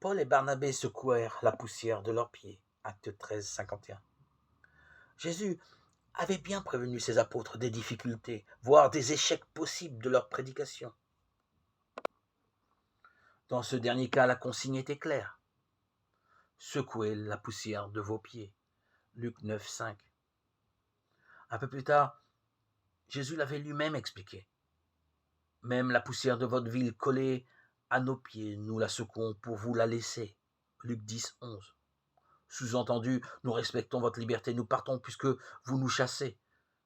Paul et Barnabé secouèrent la poussière de leurs pieds. Acte 13, 51. Jésus avait bien prévenu ses apôtres des difficultés, voire des échecs possibles de leur prédication. Dans ce dernier cas, la consigne était claire. Secouez la poussière de vos pieds. Luc 9, 5. Un peu plus tard, Jésus l'avait lui-même expliqué. Même la poussière de votre ville collée à nos pieds, nous la secouons pour vous la laisser. Luc 10, 11. Sous-entendu, nous respectons votre liberté, nous partons puisque vous nous chassez.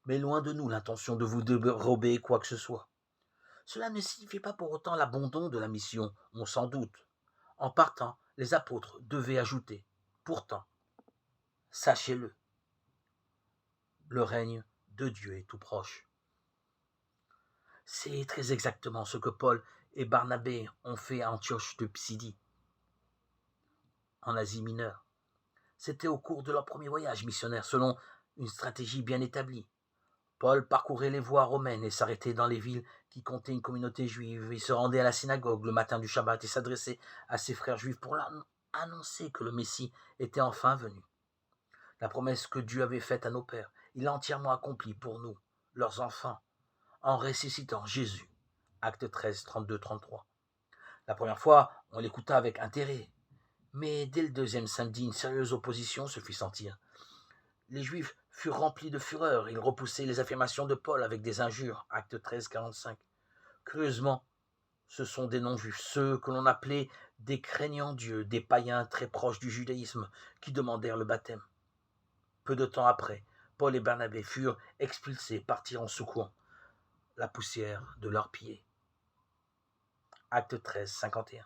Mais loin de nous l'intention de vous dérober quoi que ce soit. Cela ne signifie pas pour autant l'abandon de la mission, on s'en doute. En partant, les apôtres devaient ajouter « Pourtant, sachez-le, le règne de Dieu est tout proche. » C'est très exactement ce que Paul et Barnabé ont fait à Antioche de Psidie, en Asie mineure. C'était au cours de leur premier voyage missionnaire, selon une stratégie bien établie. Paul parcourait les voies romaines et s'arrêtait dans les villes qui comptaient une communauté juive. Il se rendait à la synagogue le matin du Shabbat et s'adressait à ses frères juifs pour leur annoncer que le Messie était enfin venu. La promesse que Dieu avait faite à nos pères, il l'a entièrement accomplie pour nous, leurs enfants, en ressuscitant Jésus. Acte 13, 32, 33. La première fois, on l'écouta avec intérêt, mais dès le deuxième samedi, une sérieuse opposition se fit sentir. Les Juifs furent remplis de fureur, ils repoussaient les affirmations de Paul avec des injures. Acte 13, 45. Curieusement, ce sont des non-juifs, ceux que l'on appelait des craignants Dieu, des païens très proches du judaïsme, qui demandèrent le baptême. Peu de temps après, Paul et Barnabé furent expulsés, partirent en secouant la poussière de leurs pieds. Acte 13, 51.